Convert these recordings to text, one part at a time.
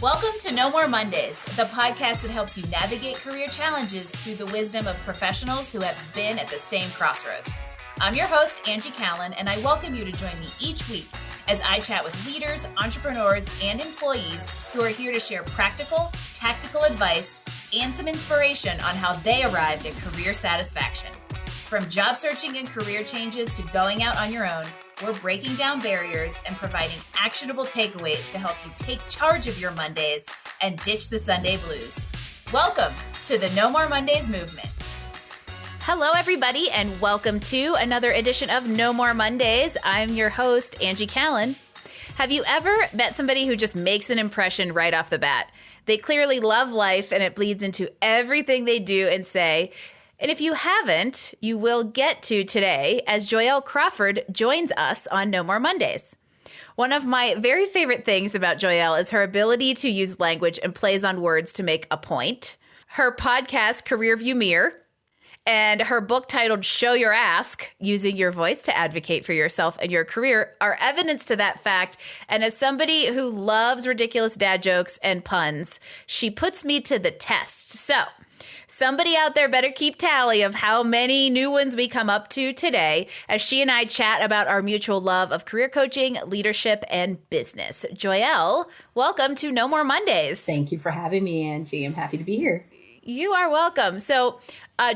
Welcome to No More Mondays, the podcast that helps you navigate career challenges through the wisdom of professionals who have been at the same crossroads. I'm your host, Angie Callan, and I welcome you to join me each week as I chat with leaders, entrepreneurs, and employees who are here to share practical, tactical advice and some inspiration on how they arrived at career satisfaction. From job searching and career changes to going out on your own, we're breaking down barriers and providing actionable takeaways to help you take charge of your Mondays and ditch the Sunday blues. Welcome to the No More Mondays movement. Hello, everybody, and welcome to another edition of No More Mondays. I'm your host, Angie Callan. Have you ever met somebody who just makes an impression right off the bat? They clearly love life, and it bleeds into everything they do and say. And if you haven't, you will get to today as Joyel Crawford joins us on No More Mondays. One of my very favorite things about Joyel is her ability to use language and plays on words to make a point. Her podcast, Career View Mirror, and her book titled Show Your Ask, Using Your Voice to Advocate for Yourself and Your Career are evidence to that fact. And as somebody who loves ridiculous dad jokes and puns, she puts me to the test. So somebody out there better keep tally of how many new ones we come up to today as she and I chat about our mutual love of career coaching, leadership, and business. Joyel, welcome to No More Mondays. Thank you for having me, Angie. I'm happy to be here. You are welcome. So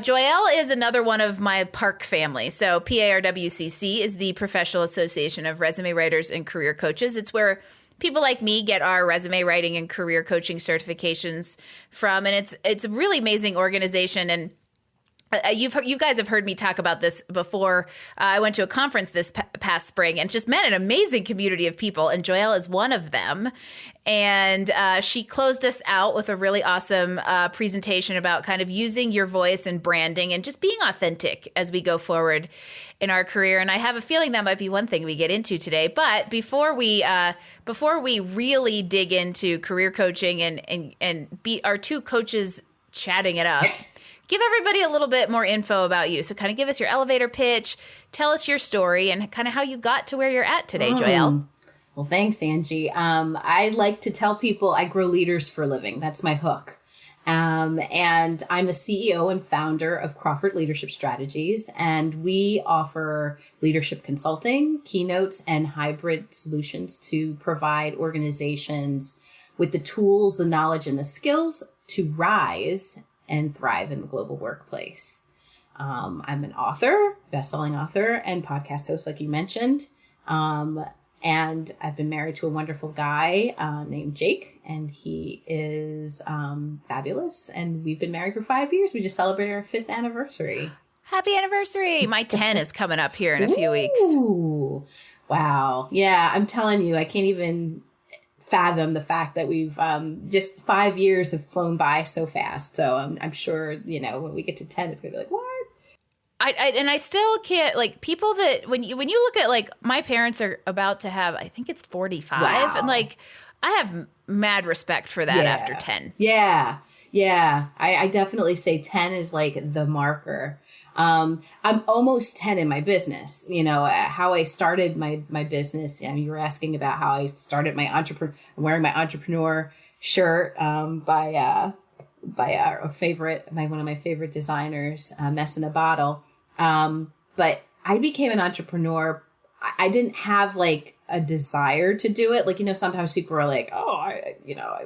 Joyel is another one of my PARC family. So PARWCC is the Professional Association of Resume Writers and Career Coaches. It's where people like me get our resume writing and career coaching certifications from. And it's a really amazing organization. And you guys have heard me talk about this before. I went to a conference this past spring and just met an amazing community of people. And Joyel is one of them. And she closed us out with a really awesome presentation about kind of using your voice and branding and just being authentic as we go forward in our career. And I have a feeling that might be one thing we get into today. But before we really dig into career coaching and be our two coaches chatting it up, give everybody a little bit more info about you. So kind of give us your elevator pitch, tell us your story, and kind of how you got to where you're at today, Joyel. Well, thanks, Angie. I like to tell people I grow leaders for a living. That's my hook. And I'm the CEO and founder of Crawford Leadership Strategies, and we offer leadership consulting, keynotes, and hybrid solutions to provide organizations with the tools, the knowledge, and the skills to rise and thrive in the global workplace. I'm an author, best-selling author, and podcast host, like you mentioned. And I've been married to a wonderful guy named Jake, and he is fabulous. And we've been married for 5 years. We just celebrated our 5th anniversary. Happy anniversary. My 10 is coming up here in a few weeks. Ooh, wow. Yeah, I'm telling you, I can't even fathom the fact that we've just 5 years have flown by so fast. So I'm sure, when we get to 10, it's going to be like, what? I still can't, like, people that when you look at, like, my parents are about to have, I think it's 45. Wow. And, like, I have mad respect for that after 10. Yeah. I definitely say 10 is like the marker. I'm almost 10 in my business. How I started my business. You were asking about how I started my I'm wearing my entrepreneur shirt by one of my favorite designers, Mess in a Bottle. But I became an entrepreneur. I didn't have like a desire to do it. Like, sometimes people are like, oh, I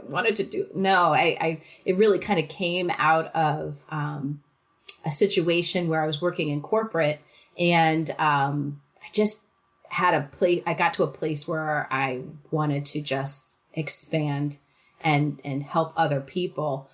wanted to do. No, it really kind of came out of, a situation where I was working in corporate, and, I just had I got to a place where I wanted to just expand and help other people.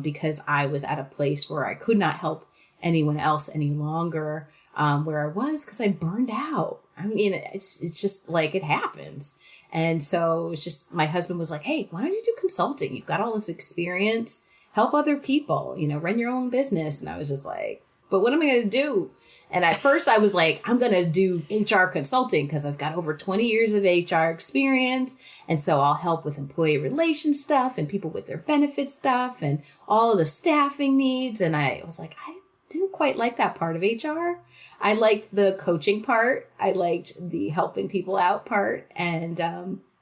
Because I was at a place where I could not help anyone else any longer, where I was, because I burned out. I mean, it's just like it happens. And so it's just, my husband was like, hey, why don't you do consulting? You've got all this experience, help other people, run your own business. And I was just like, but what am I going to do? And at first I was like, I'm going to do HR consulting because I've got over 20 years of HR experience. And so I'll help with employee relations stuff and people with their benefit stuff and all of the staffing needs. And I was like, I didn't quite like that part of HR. I liked the coaching part. I liked the helping people out part. And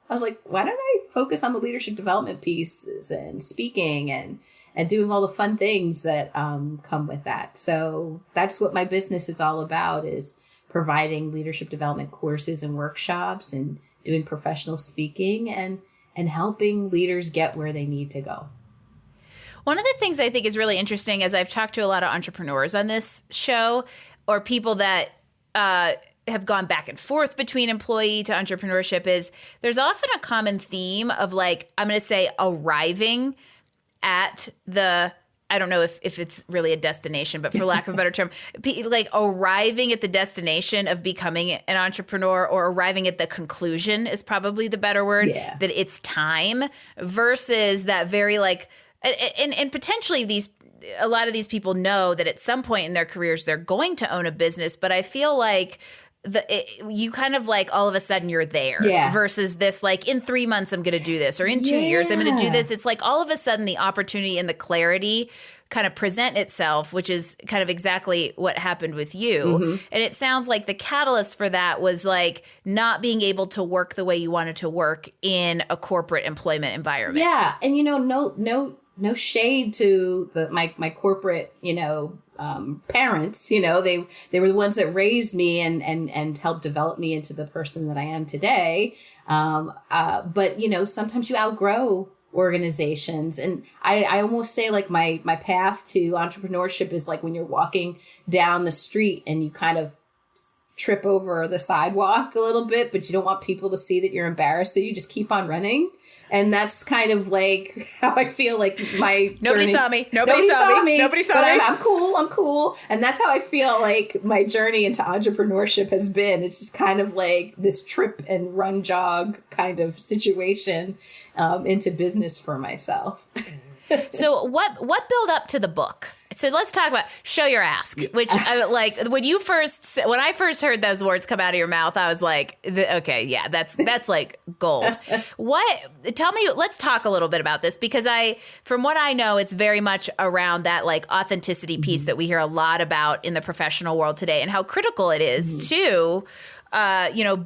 I was like, why don't I focus on the leadership development pieces and speaking and doing all the fun things that come with that. So that's what my business is all about, is providing leadership development courses and workshops and doing professional speaking and helping leaders get where they need to go. One of the things I think is really interesting, as I've talked to a lot of entrepreneurs on this show, or people that have gone back and forth between employee to entrepreneurship, is there's often a common theme of, like, I'm going to say, arriving at the, I don't know if it's really a destination, but for lack of a better term, like arriving at the destination of becoming an entrepreneur, or arriving at the conclusion is probably the better word, that it's time, versus that very like, and potentially a lot of these people know that at some point in their careers, they're going to own a business. But I feel like you kind of like all of a sudden you're there versus this like in 3 months I'm going to do this, or in 2 years I'm going to do this. It's like all of a sudden the opportunity and the clarity kind of present itself, which is kind of exactly what happened with you. Mm-hmm. And it sounds like the catalyst for that was like not being able to work the way you wanted to work in a corporate employment environment. Yeah. And, no shade to my corporate, parents. They were the ones that raised me and helped develop me into the person that I am today. But sometimes you outgrow organizations, and I almost say like my path to entrepreneurship is like when you're walking down the street and you kind of trip over the sidewalk a little bit, but you don't want people to see that you're embarrassed, so you just keep on running. And that's kind of like how I feel like my Nobody journey. saw me. Nobody saw me. But I'm cool. And that's how I feel like my journey into entrepreneurship has been. It's just kind of like this trip and run jog kind of situation into business for myself. So what built up to the book? So let's talk about show your ask, which like when I first heard those words come out of your mouth, I was like, okay, yeah, that's like gold. Tell me, let's talk a little bit about this, because from what I know, it's very much around that like authenticity piece that we hear a lot about in the professional world today, and how critical it is to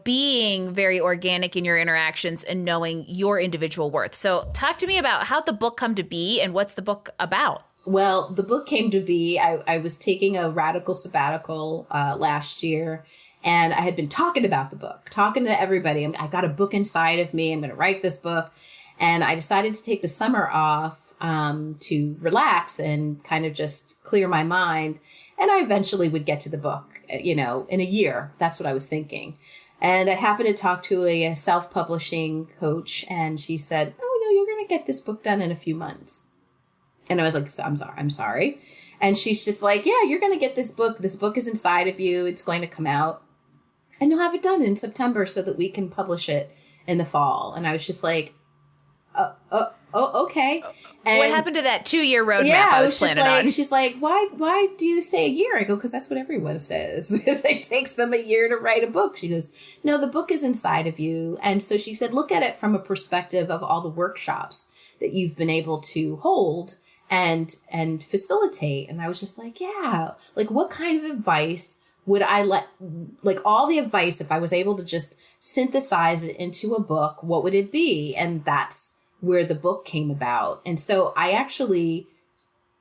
being very organic in your interactions and knowing your individual worth. So talk to me about how'd the book come to be, and what's the book about? Well, the book came to be, I was taking a radical sabbatical last year, and I had been talking about the book, talking to everybody. I got a book inside of me. I'm going to write this book. And I decided to take the summer off to relax and kind of just clear my mind. And I eventually would get to the book, in a year. That's what I was thinking. And I happened to talk to a self-publishing coach, and she said, "Oh, no, you're going to get this book done in a few months." And I was like, I'm sorry. And she's just like, "Yeah, you're going to get this book. This book is inside of you. It's going to come out, and you'll have it done in September so that we can publish it in the fall." And I was just like, okay. And what happened to that 2-year roadmap I was planning on? She's like, why do you say a year? I go, because that's what everyone says. It takes them a year to write a book. She goes, no, the book is inside of you. And so she said, look at it from a perspective of all the workshops that you've been able to hold and facilitate. And I was just like, yeah, like what kind of advice would I all the advice, if I was able to just synthesize it into a book, what would it be? And that's where the book came about. And so I actually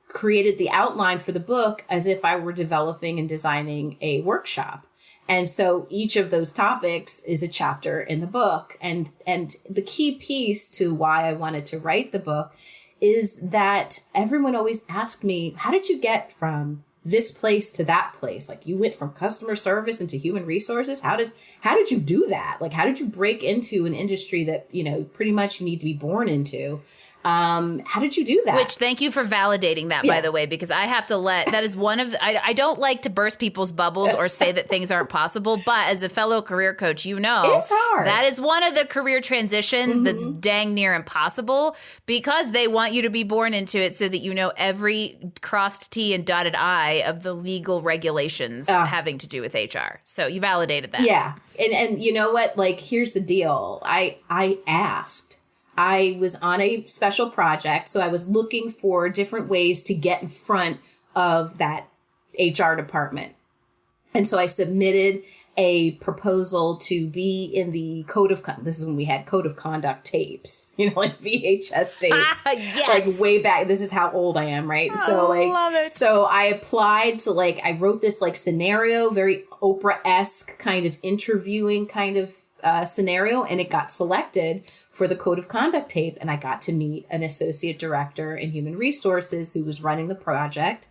created the outline for the book as if I were developing and designing a workshop. And so each of those topics is a chapter in the book. And the key piece to why I wanted to write the book is that everyone always asked me, how did you get from this place to that place? Like, you went from customer service into human resources. How did you do that? Like, how did you break into an industry that, pretty much you need to be born into? How did you do that? Which, thank you for validating that, by the way, because I have to that is one of I don't like to burst people's bubbles or say that things aren't possible, but as a fellow career coach, it's hard. That is one of the career transitions that's dang near impossible, because they want you to be born into it so that you know every crossed T and dotted I of the legal regulations having to do with HR. So you validated that. Yeah. And you know what? Like, here's the deal. I asked. I was on a special project, so I was looking for different ways to get in front of that HR department. And so I submitted a proposal to be in the this is when we had code of conduct tapes, like VHS tapes. Yes. Like way back. This is how old I am, right? Love it. So I applied to I wrote this scenario, very Oprah-esque kind of interviewing kind of scenario, and it got selected for the code of conduct tape. And I got to meet an associate director in human resources who was running the project.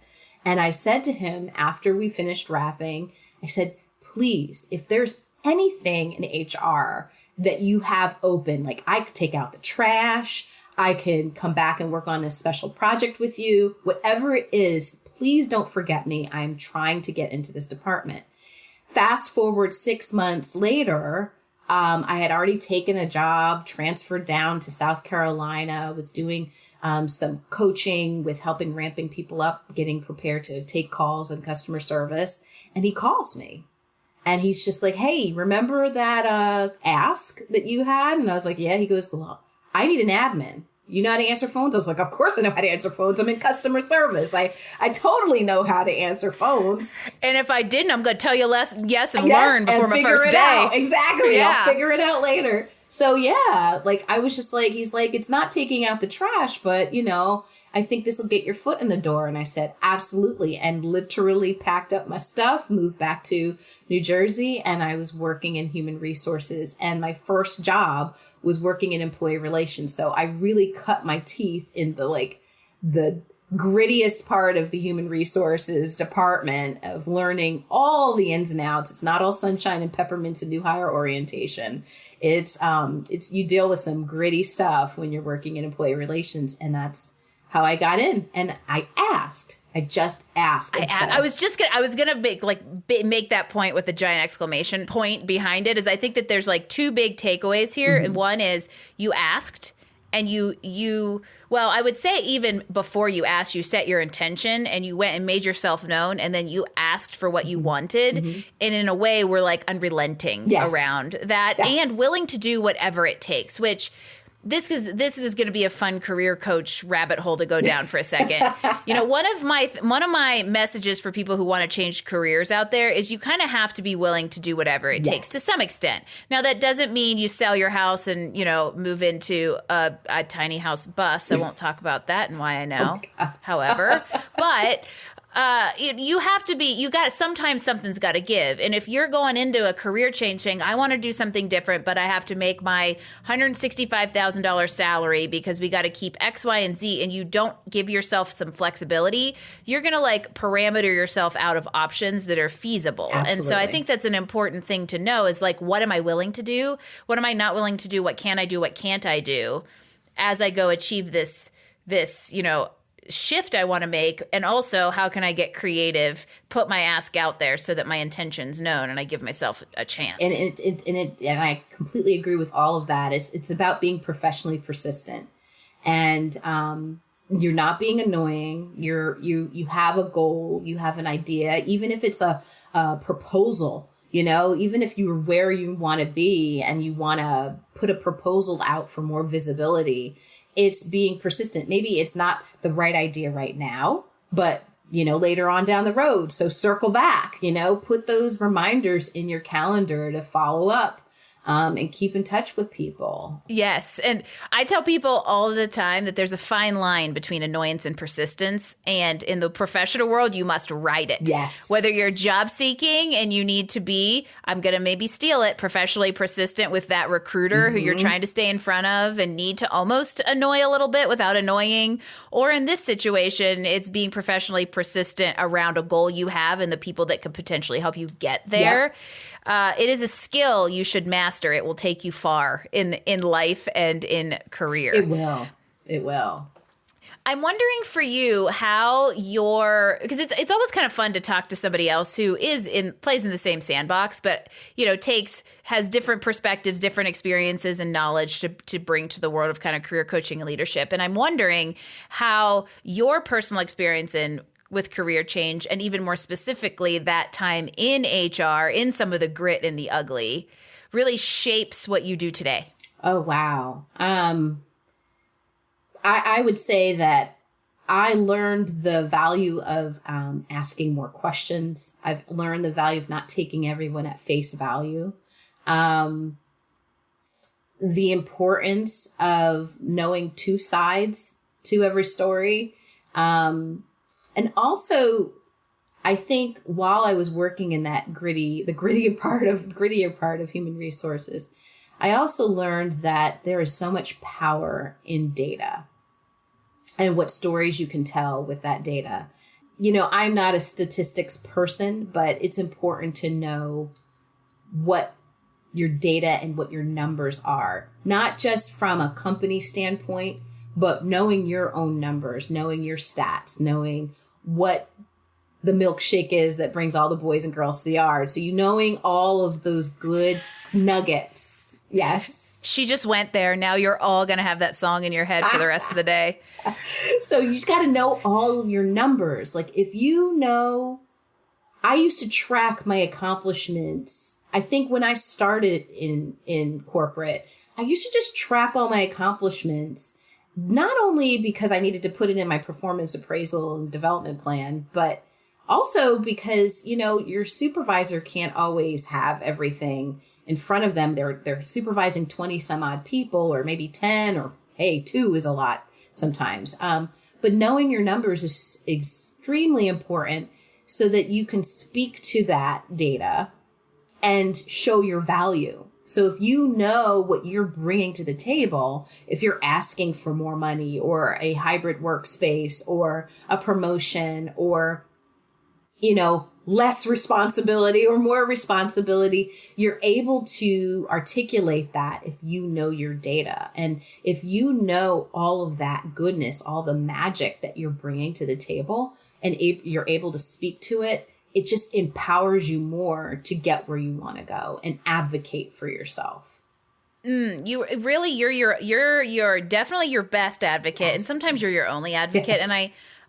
And I said to him after we finished wrapping, I said, please, if there's anything in HR that you have open, I could take out the trash, I can come back and work on a special project with you, whatever it is, please don't forget me. I'm trying to get into this department. Fast forward 6 months later, I had already taken a job, transferred down to South Carolina, was doing some coaching with helping ramping people up, getting prepared to take calls and customer service. And he calls me. And he's just like, hey, remember that ask that you had? And I was like, yeah. He goes, well, I need an admin. You know how to answer phones? I was like, of course I know how to answer phones. I'm in customer service. I totally know how to answer phones. And if I didn't, I'm going to tell you yes and learn before my first day. Out. Exactly. Yeah. I'll figure it out later. So yeah, I was just he's like, it's not taking out the trash, but I think this will get your foot in the door. And I said, absolutely. And literally packed up my stuff, moved back to New Jersey. And I was working in human resources. And my first job was working in employee relations. So I really cut my teeth in the grittiest part of the human resources department of learning all the ins and outs. It's not all sunshine and peppermints and new hire orientation. It's you deal with some gritty stuff when you're working in employee relations. And that's how I got in. And I just asked. I was gonna make that point with a giant exclamation point behind it. Is I think that there's two big takeaways here, and one is you asked, and well, I would say even before you asked, you set your intention and you went and made yourself known, and then you asked for what you wanted, and in a way we're unrelenting around that and willing to do whatever it takes, which. This is going to be a fun career coach rabbit hole to go down for a second. One of my messages for people who want to change careers out there is you kind of have to be willing to do whatever it takes to some extent. Now, that doesn't mean you sell your house and, move into a tiny house bus. I won't talk about that and why I know. However, but sometimes something's got to give. And if you're going into a career change saying, I want to do something different, but I have to make my $165,000 salary because we got to keep X, Y, and Z, and you don't give yourself some flexibility, you're going to parameter yourself out of options that are feasible. Absolutely. And so I think that's an important thing to know is what am I willing to do? What am I not willing to do? What can I do? What can't I do as I go achieve this, shift I want to make, and also how can I get creative, put my ask out there so that my intention's known and I give myself a chance. And I completely agree with all of that. It's about being professionally persistent, and you're not being annoying. You have a goal, you have an idea, even if it's a proposal. Even if you're where you want to be and you want to put a proposal out for more visibility. It's being persistent. Maybe it's not the right idea right now, but, later on down the road. So circle back, put those reminders in your calendar to follow up and keep in touch with people. Yes. And I tell people all the time that there's a fine line between annoyance and persistence. And in the professional world, you must ride it. Yes. Whether you're job seeking and you need to be, I'm going to maybe steal it, professionally persistent with that recruiter who you're trying to stay in front of and need to almost annoy a little bit without annoying. Or in this situation, it's being professionally persistent around a goal you have and the people that could potentially help you get there. Yep. It is a skill you should master. It will take you far in life and in career. It will. I'm wondering for you how because it's always kind of fun to talk to somebody else who plays in the same sandbox, but has different perspectives, different experiences and knowledge to bring to the world of kind of career coaching and leadership. And I'm wondering how your personal experience with career change, and even more specifically that time in HR, in some of the grit and the ugly, really shapes what you do today. Oh, wow. I would say that I learned the value of asking more questions. I've learned the value of not taking everyone at face value. The importance of knowing two sides to every story. And also, I think while I was working in that grittier part of human resources, I also learned that there is so much power in data and what stories you can tell with that data. You know, I'm not a statistics person, but it's important to know what your data and what your numbers are, not just from a company standpoint, but knowing your own numbers, knowing your stats, knowing what the milkshake is that brings all the boys and girls to the yard. So knowing all of those good nuggets. Yes. She just went there. Now you're all going to have that song in your head for the rest of the day. So you just got to know all of your numbers. Like if you know, I used to track my accomplishments. I think when I started in corporate, I used to just track all my accomplishments, not only because I needed to put it in my performance appraisal and development plan, but also because, you know, your supervisor can't always have everything in front of them. They're supervising 20 some odd people, or maybe 10, or hey, 2 is a lot sometimes. But knowing your numbers is extremely important so that you can speak to that data and show your value. So if you know what you're bringing to the table, if you're asking for more money or a hybrid workspace or a promotion or, you know, less responsibility or more responsibility, you're able to articulate that if you know your data. And if you know all of that goodness, all the magic that you're bringing to the table, and you're able to speak to it, it just empowers you more to get where you want to go and advocate for yourself. You're definitely your best advocate, and sometimes you're your only advocate. Yes. And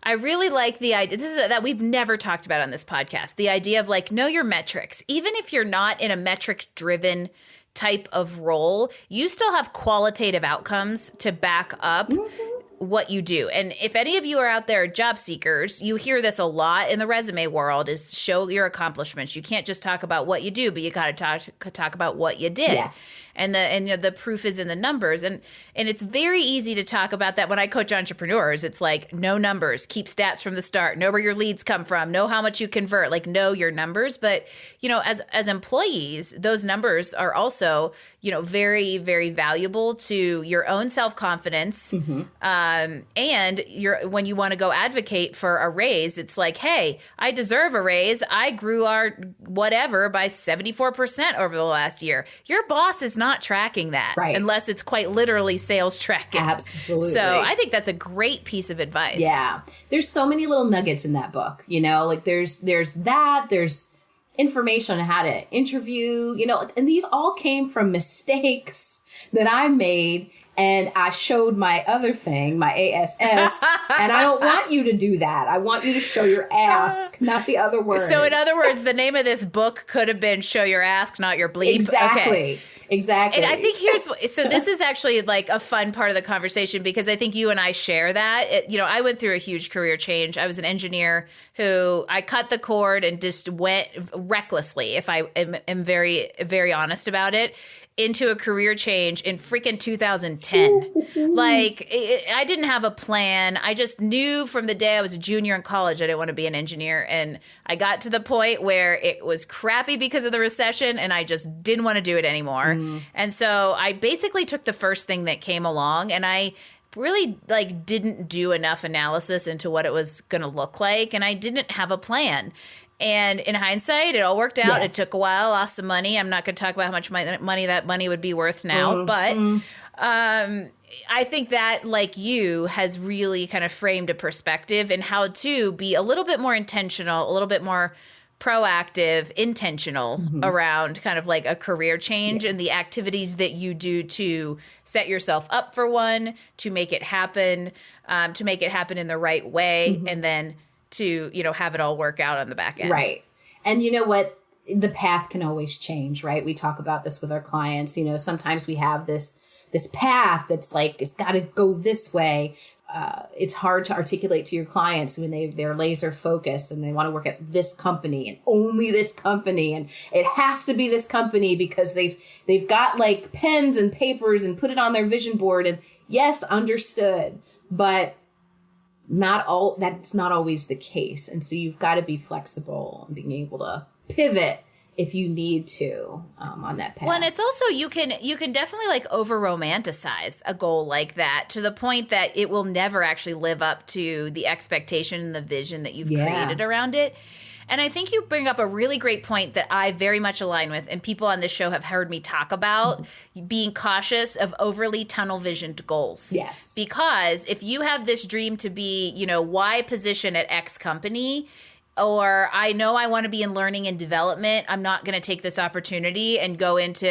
I really like the idea. This is that we've never talked about on this podcast. The idea of like, know your metrics. Even if you're not in a metric driven type of role, you still have qualitative outcomes to back up what you do. And if any of you are out there job seekers, you hear this a lot in the resume world, is show your accomplishments. You can't just talk about what you do, but you got to talk about what you did. Yes. And the proof is in the numbers. And it's very easy to talk about that when I coach entrepreneurs. It's like, know numbers, keep stats from the start, know where your leads come from, know how much you convert, like know your numbers. But, you know, as employees, those numbers are also, you know, very, very valuable to your own self-confidence. And when you want to go advocate for a raise, it's like, hey, I deserve a raise. I grew our whatever by 74% over the last year. Your boss is not tracking that, right, unless it's quite literally sales tracking. Absolutely. So I think that's a great piece of advice. Yeah. There's so many little nuggets in that book, you know, like there's information on how to interview, you know, and these all came from mistakes that I made. And I showed my other thing, my ASS, and I don't want you to do that. I want you to show your ask, not the other word. So in other words, the name of this book could have been Show Your Ask, Not Your Bleep. Exactly. Okay. Exactly. And I think so this is actually like a fun part of the conversation, because I think you and I share that. You know, I went through a huge career change. I was an engineer who I cut the cord and just went recklessly, if I am very, very honest about it, into a career change in freaking 2010. Like, I didn't have a plan. I just knew from the day I was a junior in college I didn't want to be an engineer. And I got to the point where it was crappy because of the recession, and I just didn't want to do it anymore. And so I basically took the first thing that came along, and I really didn't do enough analysis into what it was going to look like, and I didn't have a plan. And in hindsight, it all worked out. Yes. It took a while, lost some money. I'm not going to talk about how much money that money would be worth now. But I think that, like you, has really kind of framed a perspective in how to be a little bit more intentional, a little bit more proactive, intentional around kind of like a career change and the activities that you do to set yourself up for one, to make it happen in the right way, and then to, you know, have it all work out on the back end. Right. And you know what? The path can always change, right? We talk about this with our clients. You know, sometimes we have this path that's like, it's got to go this way. it's hard to articulate to your clients when they're laser focused and they want to work at this company and only this company. And it has to be this company because they've got like pens and papers and put it on their vision board. And yes, understood, but that's not always the case. And so you've got to be flexible and being able to pivot if you need to on that path. Well, and it's also you can definitely like over romanticize a goal like that to the point that it will never actually live up to the expectation and the vision that you've created around it. And I think you bring up a really great point that I very much align with, and people on this show have heard me talk about being cautious of overly tunnel visioned goals. Yes. Because if you have this dream to be, Y position at X company, or I know I want to be in learning and development, I'm not going to take this opportunity and go into,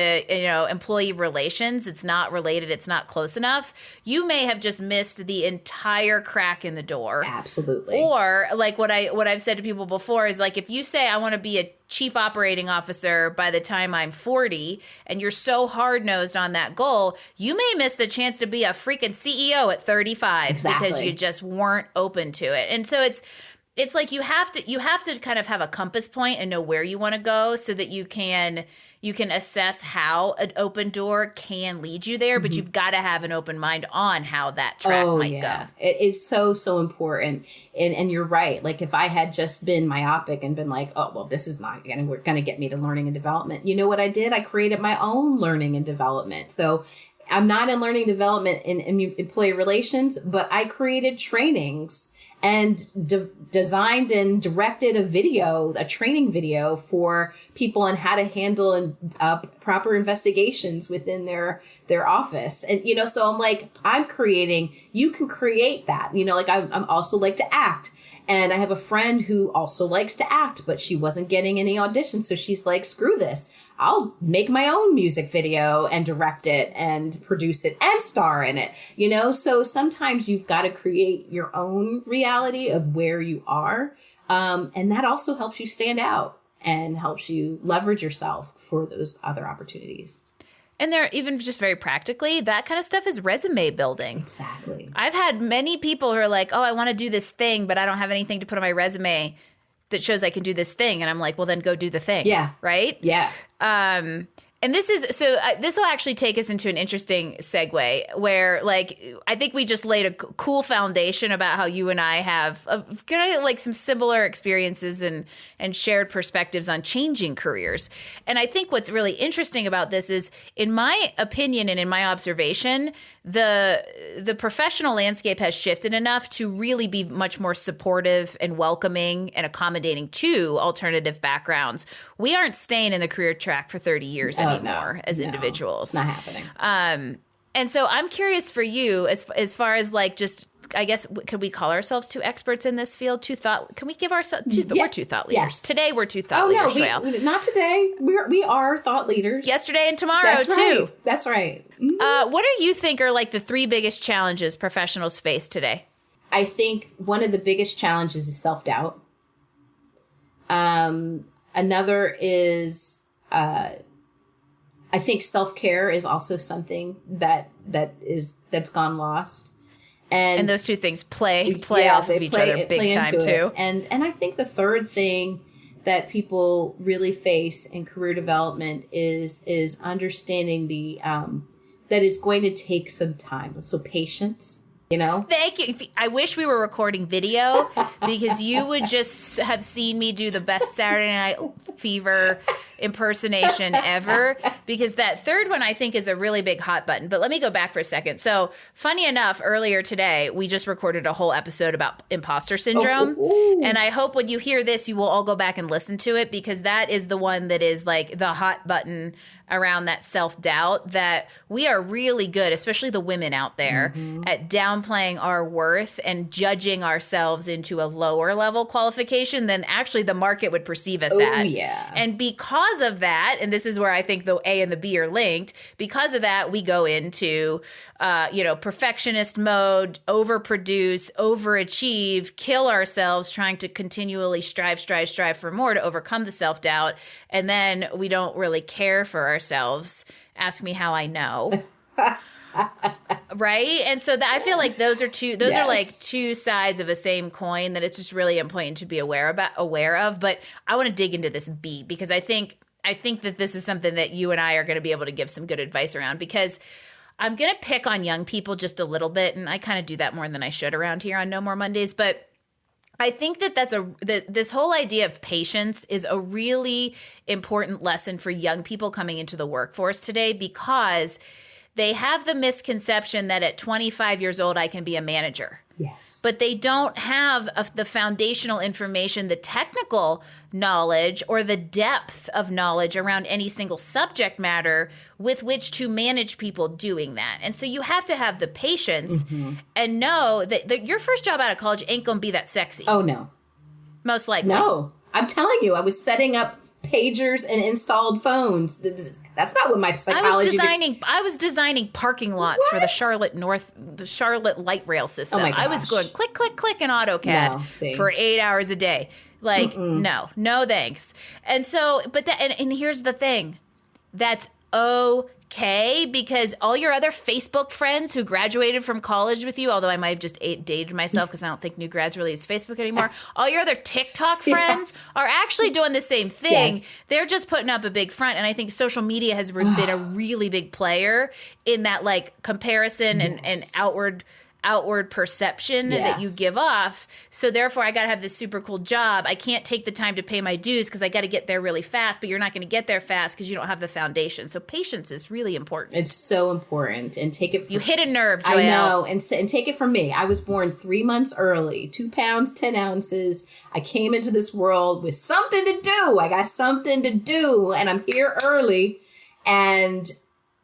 employee relations. It's not related. It's not close enough. You may have just missed the entire crack in the door. Absolutely. Or like what I've said to people before is like, if you say I want to be a chief operating officer by the time I'm 40 and you're so hard-nosed on that goal, you may miss the chance to be a freaking CEO at 35 because you just weren't open to it. And so it's like you have to kind of have a compass point and know where you want to go so that you can assess how an open door can lead you there, but you've got to have an open mind on how that track might go. It is so important. And you're right. Like if I had just been myopic and been like, oh, well, this is not going to get me to learning and development. You know what I did? I created my own learning and development. So I'm not in learning and development in employee relations, but I created trainings and designed and directed a training video for people on how to handle proper investigations within their office. And, so I'm like, you can create that, like I'm also like to act. And I have a friend who also likes to act, but she wasn't getting any auditions. So she's like, screw this. I'll make my own music video and direct it and produce it and star in it, So sometimes you've got to create your own reality of where you are. And that also helps you stand out and helps you leverage yourself for those other opportunities. And they're even just very practically, that kind of stuff is resume building. Exactly. I've had many people who are like, oh, I want to do this thing, but I don't have anything to put on my resume that shows I can do this thing. And I'm like, well, then go do the thing. Yeah. Right? Yeah. And this will actually take us into an interesting segue where, like, I think we just laid a cool foundation about how you and I have kind of like some similar experiences and shared perspectives on changing careers. And I think what's really interesting about this is, in my opinion and in my observation, the professional landscape has shifted enough to really be much more supportive and welcoming and accommodating to alternative backgrounds. We aren't staying in the career track for 30 years anymore as individuals. It's not happening. And so I'm curious for you, as far as like just, I guess, could we call ourselves two experts in this field? Can we give ourselves we're two thought leaders. Yes. Today we're two thought leaders. Not today. We are thought leaders. Yesterday and tomorrow too. That's right. Mm-hmm. What do you think are like the three biggest challenges professionals face today? I think one of the biggest challenges is self-doubt. Another is, I think self-care is also something that's gone lost. And those two things play off of each other big time too. And I think the third thing that people really face in career development is understanding that it's going to take some time. So patience. Thank you. I wish we were recording video because you would just have seen me do the best Saturday Night Fever impersonation ever, because that third one I think is a really big hot button. But let me go back for a second. So funny enough, earlier today, we just recorded a whole episode about imposter syndrome. And I hope when you hear this, you will all go back and listen to it, because that is the one that is like the hot button around that self-doubt, that we are really good, especially the women out there, at downplaying our worth and judging ourselves into a lower level qualification than actually the market would perceive us at. Yeah. And because of that, and this is where I think the A and the B are linked, because of that, we go into perfectionist mode, overproduce, overachieve, kill ourselves trying to continually strive for more to overcome the self-doubt. And then we don't really care for ourselves. Ask me how I know. Right. And so I feel like those are like two sides of a same coin that it's just really important to be aware of. But I want to dig into this B, because I think that this is something that you and I are going to be able to give some good advice around, because I'm going to pick on young people just a little bit. And I kind of do that more than I should around here on No More Mondays. But I think that this whole idea of patience is a really important lesson for young people coming into the workforce today, because they have the misconception that at 25 years old, I can be a manager. Yes. But they don't have the foundational information, the technical knowledge, or the depth of knowledge around any single subject matter with which to manage people doing that. And so you have to have the patience and know that your first job out of college ain't going to be that sexy. Oh, no. Most likely. No. I'm telling you, I was setting up pagers and installed phones. That's not what my psychology. I was designing parking lots for the Charlotte light rail system. Oh my gosh. I was going click, click, click in AutoCAD for 8 hours a day. Like, no thanks. And so, and here's the thing, that's okay, because all your other Facebook friends who graduated from college with you, although I might have just dated myself because I don't think new grads really use Facebook anymore, all your other TikTok friends are actually doing the same thing. Yes. They're just putting up a big front. And I think social media has been a really big player in that, like, comparison and outward perception that you give off. So therefore, I got to have this super cool job. I can't take the time to pay my dues because I got to get there really fast, but you're not going to get there fast because you don't have the foundation. So patience is really important. It's so important. And take it. You hit a nerve, Joyel. I know. And take it from me. I was born 3 months early, 2 pounds, 10 ounces. I came into this world with something to do. I got something to do, and I'm here early. And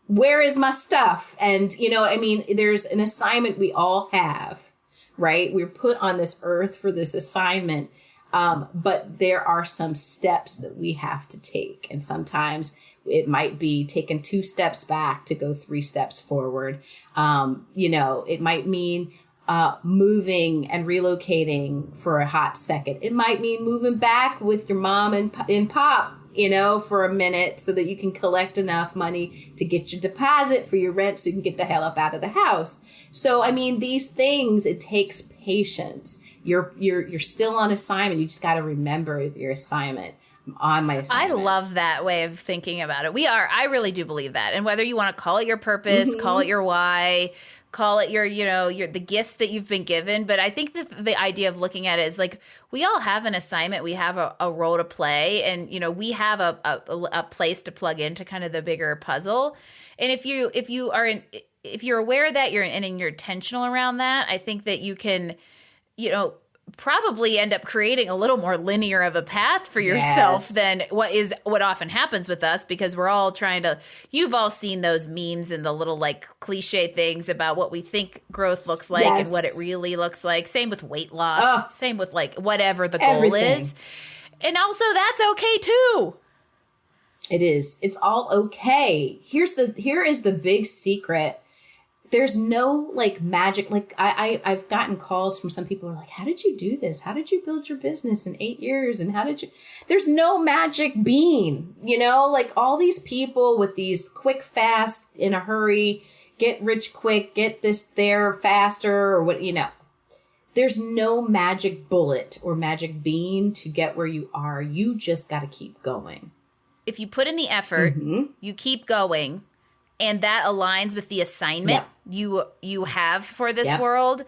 where is my stuff? And, you know, I mean, there's an assignment we all have, right? We're put on this earth for this assignment. But there are some steps that we have to take. And sometimes it might be taking 2 steps back to go 3 steps forward. You know, it might mean moving and relocating for a hot second. It might mean moving back with your mom and pop, you know, for a minute so that you can collect enough money to get your deposit for your rent so you can get the hell up out of the house. So, I mean, these things, it takes patience. You're still on assignment. You just got to remember your assignment. On my assignment. I love that way of thinking about it. I really do believe that. And whether you want to call it your purpose, call it your why, call it your the gifts that you've been given. But I think that the idea of looking at it is like, we all have an assignment. We have a role to play, and, you know, we have a place to plug into kind of the bigger puzzle. And if you're aware of that, you're intentional around that, I think that you can, you know, probably end up creating a little more linear of a path for yourself than what often happens with us, because we're all you've all seen those memes and the little, like, cliche things about what we think growth looks like and what it really looks like. Same with weight loss, same with, like, whatever the goal is. And also, that's okay too. It is. It's all okay. Here is the big secret. There's no, like, magic. Like, I've gotten calls from some people who are like, how did you do this? How did you build your business in 8 years? And there's no magic bean, you know, like all these people with these quick, fast, in a hurry, get rich quick, get this there faster, or what, you know, there's no magic bullet or magic bean to get where you are. You just got to keep going. If you put in the effort, you keep going, and that aligns with the assignment you have for this world,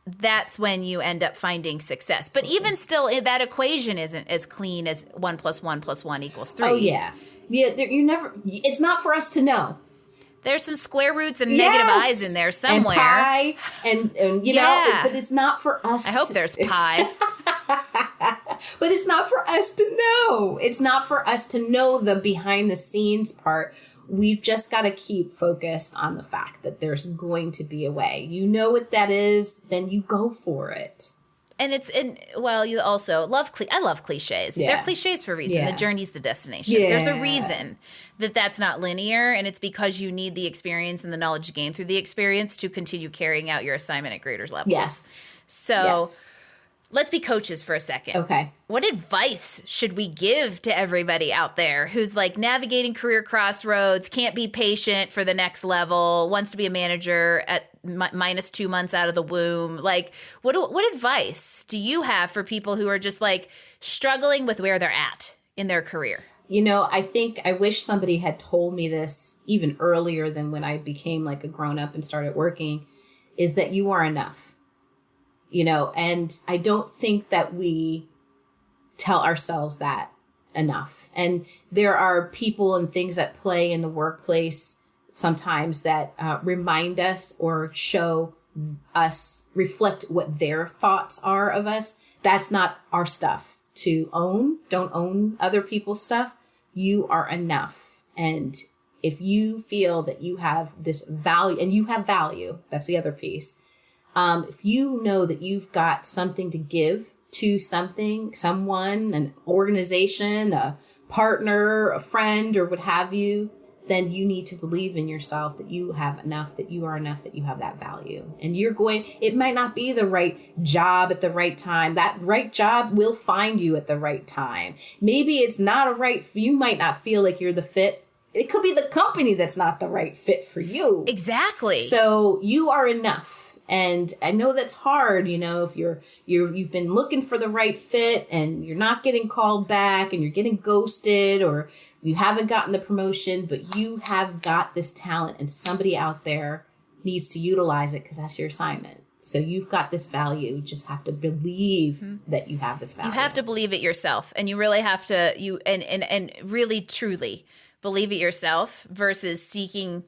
that's when you end up finding success. But even still, that equation isn't as clean as 1 + 1 + 1 = 3. Oh, yeah. It's not for us to know. There's some square roots and negative i's in there somewhere. And pi, and you know, but it's not for us. I hope there's pi. But it's not for us to know. It's not for us to know the behind the scenes part. We've just got to keep focused on the fact that there's going to be a way. You know what that is, then you go for it. And you also I love cliches. Yeah. They're cliches for a reason. Yeah. The journey's the destination. Yeah. There's a reason that's not linear, and it's because you need the experience and the knowledge gained through the experience to continue carrying out your assignment at greater levels. Yes. So let's be coaches for a second. Okay. What advice should we give to everybody out there who's like navigating career crossroads, can't be patient for the next level, wants to be a manager at minus 2 months out of the womb? Like, what advice do you have for people who are just like struggling with where they're at in their career? You know, I wish somebody had told me this even earlier than when I became like a grown up and started working, is that you are enough. You know, and I don't think that we tell ourselves that enough. And there are people and things at play in the workplace sometimes that remind us or show us, reflect what their thoughts are of us. That's not our stuff to own. Don't own other people's stuff. You are enough. And if you feel that you have this value, and you have value, that's the other piece. If you know that you've got something to give to something, someone, an organization, a partner, a friend, or what have you, then you need to believe in yourself that you have enough, that you are enough, that you have that value. And it might not be the right job at the right time. That right job will find you at the right time. Maybe it's not you might not feel like you're the fit. It could be the company that's not the right fit for you. Exactly. So you are enough. And I know that's hard, you know, if you've been looking for the right fit and you're not getting called back and you're getting ghosted or you haven't gotten the promotion, but you have got this talent and somebody out there needs to utilize it because that's your assignment. So you've got this value. You just have to believe that you have this value. You have to believe it yourself, and you really have to and really truly believe it yourself versus seeking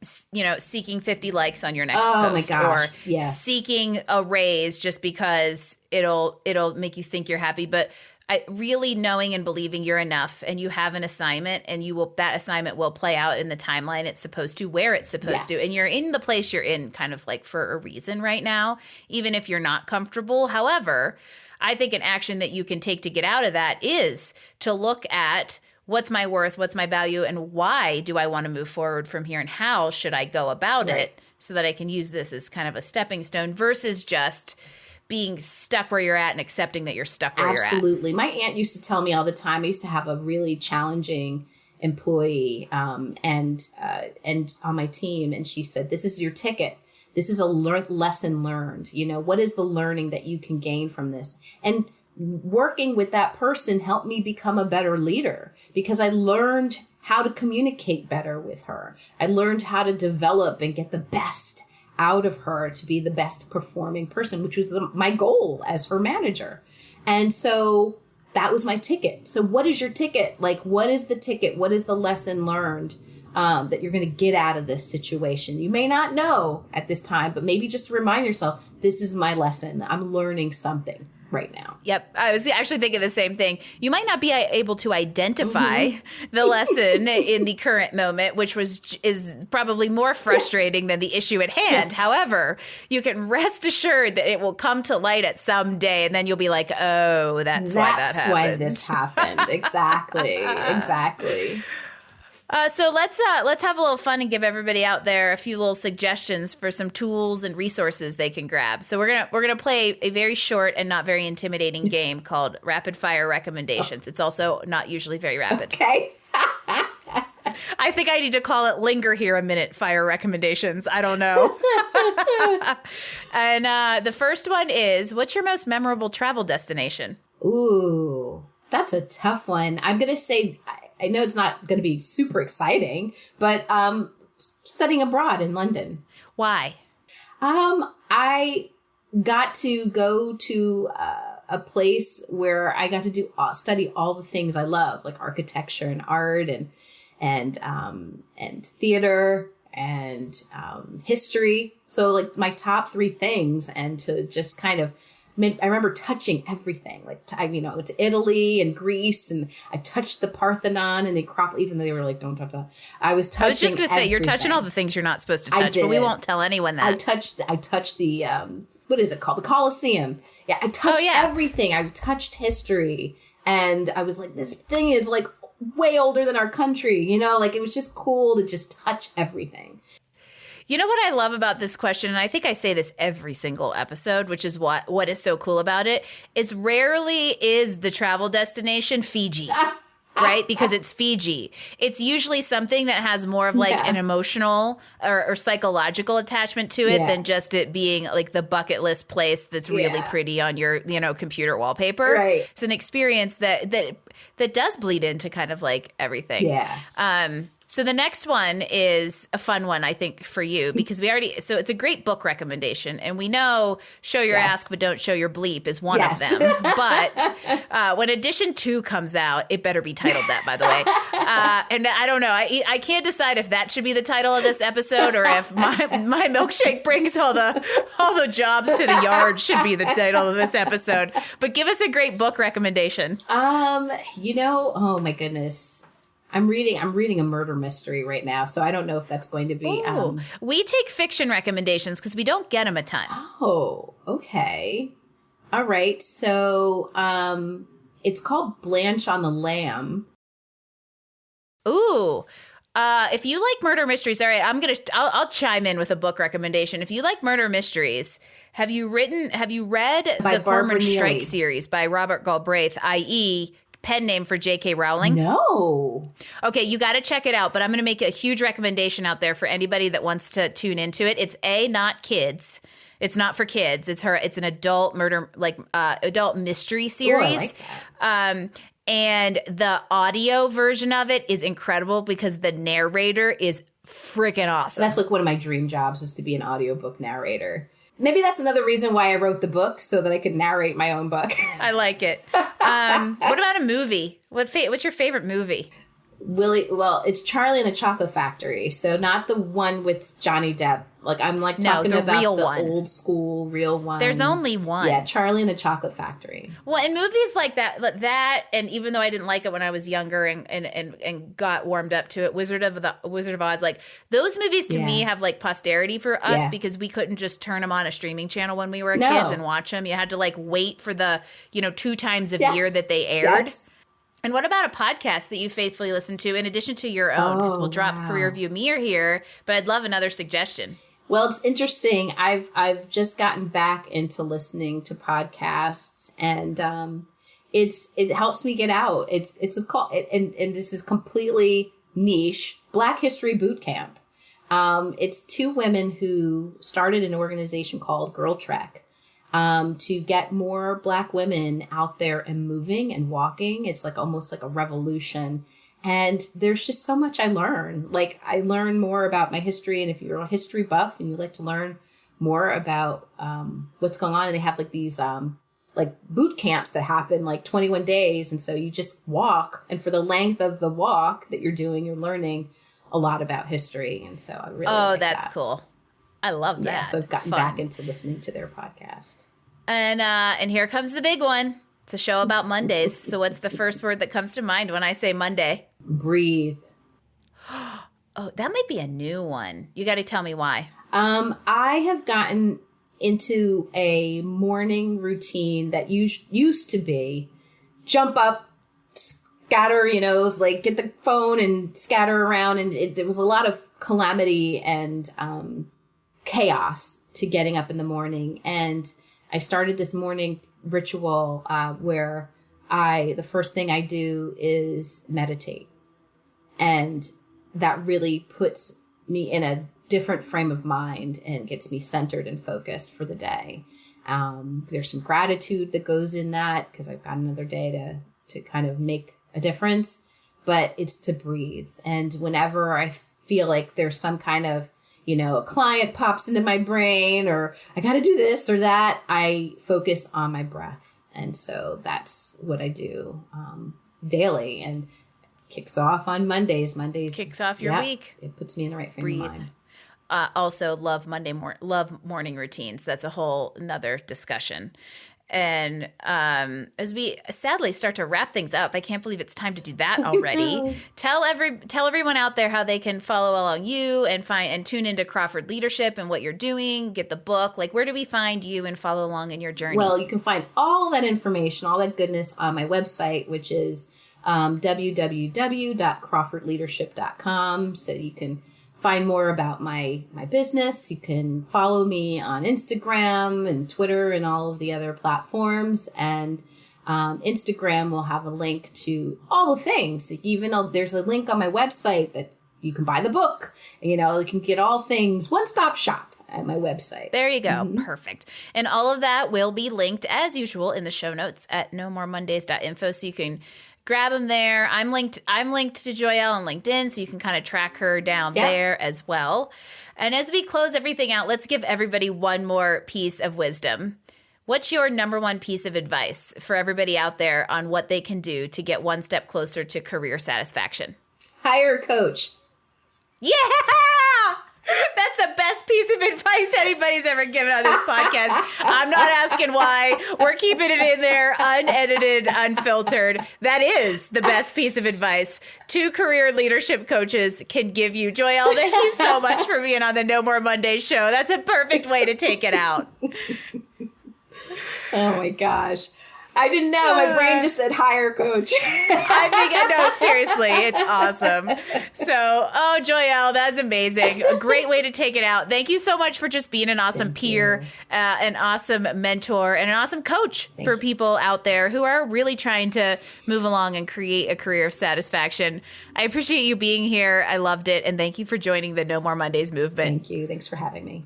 50 likes on your next post, my gosh. or Yes. seeking a raise just because it'll make you think you're happy. But really knowing and believing you're enough, and you have an assignment, and that assignment will play out in the timeline it's supposed to, where it's supposed to, and you're in the place you're in kind of like for a reason right now, even if you're not comfortable. However, I think an action that you can take to get out of that is to look at what's my worth, what's my value, and why do I want to move forward from here, and how should I go about it so that I can use this as kind of a stepping stone versus just being stuck where you're at and accepting that you're stuck where you're at. Absolutely. My aunt used to tell me all the time, I used to have a really challenging employee and on my team, and she said, this is your ticket. This is a lesson learned. You know, what is the learning that you can gain from this? And working with that person helped me become a better leader because I learned how to communicate better with her. I learned how to develop and get the best out of her to be the best performing person, which was my goal as her manager. And so that was my ticket. So what is your ticket? Like, what is the ticket? What is the lesson learned that you're going to get out of this situation? You may not know at this time, but maybe just remind yourself, this is my lesson. I'm learning something right now. Yep. I was actually thinking the same thing. You might not be able to identify the lesson in the current moment, which is probably more frustrating than the issue at hand. However, you can rest assured that it will come to light at some day, and then you'll be like, oh, that's why that happened. That's why this happened. Exactly. Exactly. So let's have a little fun and give everybody out there a few little suggestions for some tools and resources they can grab. So we're gonna play a very short and not very intimidating game called Rapid Fire Recommendations. It's also not usually very rapid. Okay. I think I need to call it Linger Here a Minute Fire Recommendations. I don't know. And the first one is, what's your most memorable travel destination? Ooh, that's a tough one. I'm gonna say, I know it's not going to be super exciting, but studying abroad in London. Why? I got to go to a place where I got to study all the things I love, like architecture and art and theater and history. So like my top 3 things, and to just kind of, I remember touching everything. Like, it's Italy and Greece, and I touched the Parthenon and the Acropolis, even though they were like, don't touch that. I was just going to say, you're touching all the things you're not supposed to touch, but we won't tell anyone that. I touched the, what is it called? The Colosseum. Yeah, I touched everything. I touched history. And I was like, this thing is like way older than our country, like it was just cool to just touch everything. You know what I love about this question, and I think I say this every single episode, which is what is so cool about it, is rarely is the travel destination Fiji. Right? Because it's Fiji. It's usually something that has more of like an emotional or psychological attachment to it than just it being like the bucket list place that's really pretty on your, computer wallpaper. Right. It's an experience that does bleed into kind of like everything. Yeah. So the next one is a fun one, I think, for you, because so it's a great book recommendation. And we know show your ask, but don't show your bleep is one of them. But when edition 2 comes out, it better be titled that, by the way. And I don't know. I can't decide if that should be the title of this episode or if my milkshake brings all the jobs to the yard should be the title of this episode. But give us a great book recommendation. Oh my goodness. I'm reading a murder mystery right now, so I don't know if that's going to be. We take fiction recommendations because we don't get them a ton. Oh, okay. All right. So, it's called Blanche on the Lamb. Ooh. If you like murder mysteries, all right, I'll chime in with a book recommendation. If you like murder mysteries, have you read the Cormoran Strike series by Robert Galbraith, i.e., pen name for J.K. Rowling? No. Okay, you got to check it out, but I'm going to make a huge recommendation out there for anybody that wants to tune into it. It's not kids. It's not for kids. It's an adult murder, adult mystery series. Ooh, I like that. And the audio version of it is incredible because the narrator is freaking awesome. That's like one of my dream jobs, is to be an audiobook narrator. Maybe that's another reason why I wrote the book, so that I could narrate my own book. I like it. What about a movie? What's your favorite movie? It's Charlie and the Chocolate Factory. So not the one with Johnny Depp. I'm talking about real the one. Old school real one. There's only one. Yeah, Charlie and the Chocolate Factory. Well, in movies like that, and even though I didn't like it when I was younger and got warmed up to it, Wizard of Oz, like those movies to me have like posterity for us because we couldn't just turn them on a streaming channel when we were kids and watch them. You had to like wait for the 2 times a year that they aired. Yes. And what about a podcast that you faithfully listen to in addition to your own? Because we'll drop Career View Mir here, but I'd love another suggestion. Well, it's interesting. I've just gotten back into listening to podcasts, and it helps me get out. It's and this is completely niche. Black History Boot Camp. It's 2 women who started an organization called Girl Trek. To get more Black women out there and moving and walking. It's almost like a revolution. And there's just so much I learn. I learn more about my history. And if you're a history buff and you like to learn more about what's going on, and they have these boot camps that happen 21 days. And so you just walk. And for the length of the walk that you're doing, you're learning a lot about history. And so I really like that's that. Cool. I love that. Yeah, so I've gotten back into listening to their podcast. And here comes the big one. It's a show about Mondays. So what's the first word that comes to mind when I say Monday? Breathe. Oh, that might be a new one. You got to tell me why. I have gotten into a morning routine that used to be jump up, scatter, get the phone and scatter around. And there was a lot of calamity and chaos to getting up in the morning. And I started this morning ritual where the first thing I do is meditate. And that really puts me in a different frame of mind and gets me centered and focused for the day. There's some gratitude that goes in that because I've got another day to kind of make a difference, but it's to breathe. And whenever I feel like there's some kind of a client pops into my brain or I got to do this or that, I focus on my breath. And so that's what I do daily, and kicks off on Mondays. Kicks off your week. It puts me in the right frame of mind. Also love love morning routines. That's a whole another discussion. And as we sadly start to wrap things up, I can't believe it's time to do that already. Tell everyone out there how they can follow along you and tune into Crawford Leadership and what you're doing, get the book. Where do we find you and follow along in your journey? Well, you can find all that information, all that goodness on my website, which is www.crawfordleadership.com. So you can find more about my business, you can follow me on Instagram and Twitter and all of the other platforms. And Instagram will have a link to all the things. Even there's a link on my website that you can buy the book. You can get all things, one-stop shop at my website. There you go. Mm-hmm. Perfect. And all of that will be linked as usual in the show notes at nomoremondays.info, so you can grab them there. I'm linked to Joyel on LinkedIn, so you can kind of track her down there as well. And as we close everything out, let's give everybody one more piece of wisdom. What's your number one piece of advice for everybody out there on what they can do to get one step closer to career satisfaction? Hire a coach. Yeah! That's the best piece of advice anybody's ever given on this podcast. I'm not asking why. We're keeping it in there, unedited, unfiltered. That is the best piece of advice 2 career leadership coaches can give you. Joyel, thank you so much for being on the No More Mondays show. That's a perfect way to take it out. Oh my gosh. I didn't know. My brain just said hire coach. I know. Seriously, it's awesome. So, Joyel, that's amazing. A great way to take it out. Thank you so much for just being an awesome peer, an awesome mentor, and an awesome coach for people out there who are really trying to move along and create a career of satisfaction. I appreciate you being here. I loved it. And thank you for joining the No More Mondays movement. Thank you. Thanks for having me.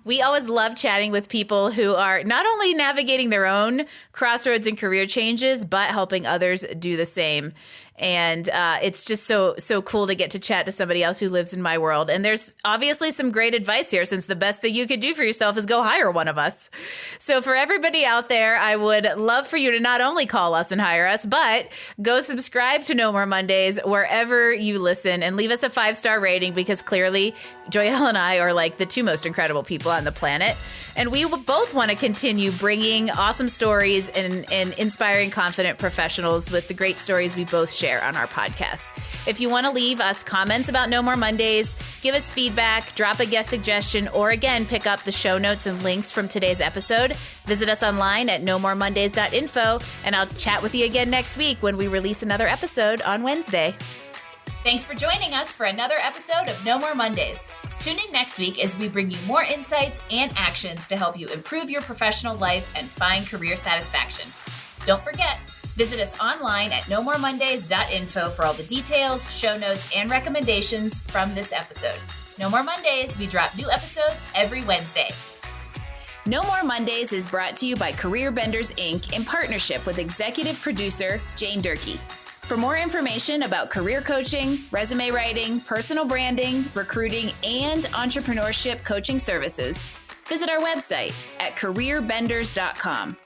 We always love chatting with people who are not only navigating their own crossroads and career changes, but helping others do the same. And it's just so cool to get to chat to somebody else who lives in my world. And there's obviously some great advice here, since the best thing you could do for yourself is go hire one of us. So for everybody out there, I would love for you to not only call us and hire us, but go subscribe to No More Mondays wherever you listen and leave us a 5-star rating, because clearly Joyel and I are like the 2 most incredible people on the planet. And we both want to continue bringing awesome stories and inspiring confident professionals with the great stories we both share on our podcast. If you want to leave us comments about No More Mondays, give us feedback, drop a guest suggestion, or again, pick up the show notes and links from today's episode, visit us online at nomoremondays.info, and I'll chat with you again next week when we release another episode on Wednesday. Thanks for joining us for another episode of No More Mondays. Tune in next week as we bring you more insights and actions to help you improve your professional life and find career satisfaction. Don't forget, visit us online at nomoremondays.info for all the details, show notes, and recommendations from this episode. No More Mondays, we drop new episodes every Wednesday. No More Mondays is brought to you by Career Benders, Inc. in partnership with executive producer Jane Durkee. For more information about career coaching, resume writing, personal branding, recruiting, and entrepreneurship coaching services, visit our website at careerbenders.com.